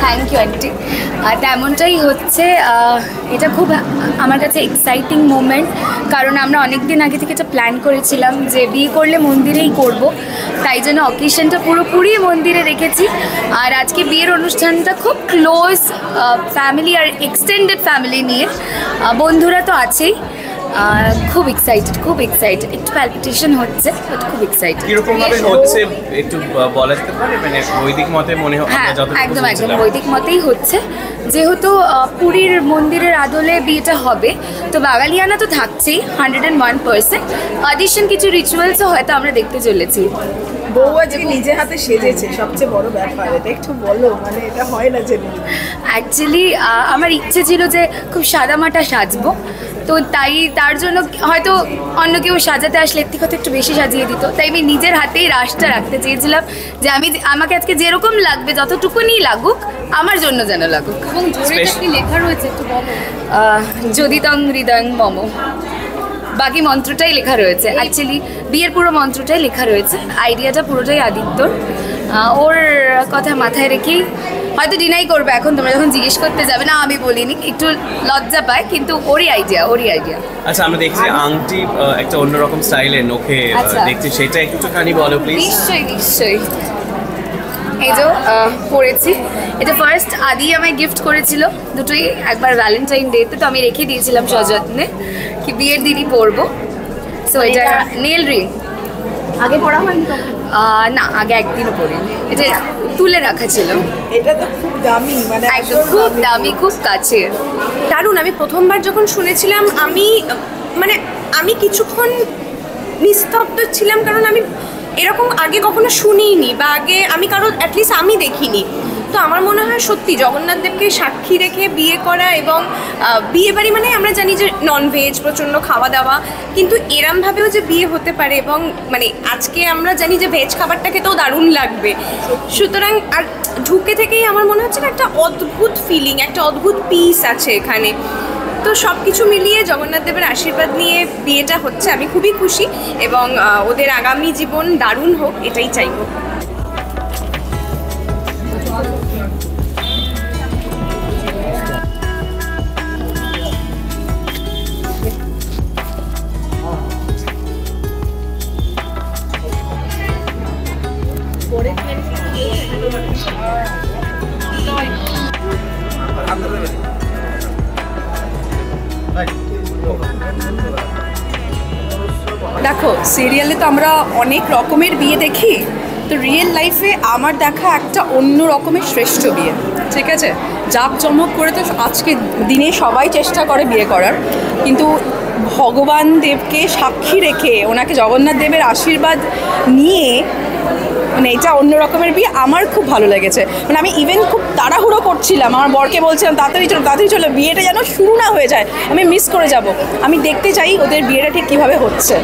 Thank you aunty. তেমনটাই হচ্ছে। এটা খুব আমার কাছে এক্সাইটিং মোমেন্ট, কারণ আমরা অনেক দিন আগে থেকে এটা প্ল্যান করেছিলাম যে বিয়ে করলে মন্দিরেই করব, তাই জন্য অকেশনটা পুরোপুরি মন্দিরে রেখেছি। আর আজকে বিয়ের অনুষ্ঠানটা খুব ক্লোজ ফ্যামিলি আর এক্সটেন্ডেড ফ্যামিলি নিয়ে, বন্ধুরা তো আছেই। খুব এক্সাইটেড, একটু প্যালপিটেশন হচ্ছে, বাট খুব এক্সাইটেড। কিরকম ভাবে হচ্ছে একটু বলা যেতে পারে? মানে বৈদিক মতে মনে হয়? হ্যাঁ, একদম বৈদিক মতেই হচ্ছে। যেহেতু পুরীর মন্দিরের আদলে বিয়েটা হবে, তো বাঙালিয়ানা তো থাকছেই 101%। অডিশন কিছু রিচুয়ালসও হয়তো আমরা দেখতে চলেছি। বউ আজকে নিজে হাতে সেজেছে, সবচেয়ে বড় ব্যাপার এটা, একটু বলো। মানে এটা হয় না যে অ্যাকচুয়ালি আমার ইচ্ছে ছিল যে খুব সাদামাটা সাজবো, তো তাই তার জন্য হয়তো অন্য কেউ সাজাতে আসলে এর থেকে একটু বেশি সাজিয়ে দিত, তাই আমি নিজের হাতেই রাশটা রাখতে চেয়েছিলাম যে আমাকে আজকে যেরকম লাগবে, যতটুকুনি লাগুক আমার জন্য যেন লাগুক। এবং জোরে লেখা রয়েছে, একটু বলো। যদি তং হৃদয়ং মম, বাকি মন্ত্রটাই লেখা রয়েছে। অ্যাকচুয়ালি বিয়ের পুরো মন্ত্রটাই লেখা রয়েছে, আইডিয়াটা পুরোটাই আদিত্যর। ওর কথা মাথায় রেখেই হয়তো ডিনাই করবে এখন, তোমরা যখন জিজ্ঞেস করতে যাবে না আমি বলিনি, একটু লজ্জা পায়, কিন্তু ওরই আইডিয়া। আচ্ছা, আমরা দেখছি আংটি একটা অন্যরকম স্টাইলে নখে দেখছি, সেটা একটুখানি বলো প্লিজ। নিশ্চয়ই। এই যে পরেছি, এটা ফার্স্ট আদি আমায় গিফট করেছিল, দুটোই। একবার ভ্যালেন্টাইন ডেতে তো আমি রেখে দিয়েছিলাম সযত্নে, কি বিয়ের দিনই পরবো। সো এটা নেল রিং। আগে পড়া হয়নি না, আগে একদিনও পরিনি, এটা তুলে রাখা ছিল। এটা তো খুব দামি, মানে একদম খুব দামি, খুব কাছে। দারুণ। আমি প্রথমবার যখন শুনেছিলাম আমি কিছুক্ষণ নিস্তব্ধ ছিলাম, কারণ আমি এরকম আগে কখনো শুনিনি, বা আগে আমি অ্যাটলিস্ট আমি দেখিনি। তো আমার মনে হয় সত্যি জগন্নাথ দেবকে সাক্ষী রেখে বিয়ে করা, এবং বিয়ে বাড়ি মানে আমরা জানি যে ননভেজ, প্রচণ্ড খাওয়া দাওয়া, কিন্তু এরমভাবেও যে বিয়ে হতে পারে, এবং মানে আজকে আমরা জানি যে ভেজ খাবারটা খেতেও দারুণ লাগবে। সুতরাং আর ঢুকে থেকেই আমার মনে হচ্ছে না একটা অদ্ভুত ফিলিং, একটা অদ্ভুত পিস আছে এখানে। তো সব কিছু মিলিয়ে জগন্নাথ দেবের আশীর্বাদ নিয়ে বিয়েটা হচ্ছে, আমি খুবই খুশি, এবং ওদের আগামী জীবন দারুণ হোক, এটাই চাইবো। দেখো, সিরিয়ালে তো আমরা অনেক রকমের বিয়ে দেখি, তো রিয়েল লাইফে আমার দেখা একটা অন্য রকমের শ্রেষ্ঠ বিয়ে। ঠিক আছে, জাঁকজমক করে তো আজকে দিনে সবাই চেষ্টা করে বিয়ে করার, কিন্তু ভগবান দেবকে সাক্ষী রেখে ওনাকে জগন্নাথ দেবের আশীর্বাদ নিয়ে মানে এটা অন্য রকমের বিয়ে। আমার খুব ভালো লেগেছে। মানে আমি ইভেন খুব তাড়াহুড়ো করছিলাম, আমার বরকে বলছিলাম তাড়াতাড়ি চলো, বিয়েটা যেন শুরু না হয়ে যায়, আমি মিস করে যাব। আমি দেখতে চাই ওদের বিয়েটা ঠিক কীভাবে হচ্ছে।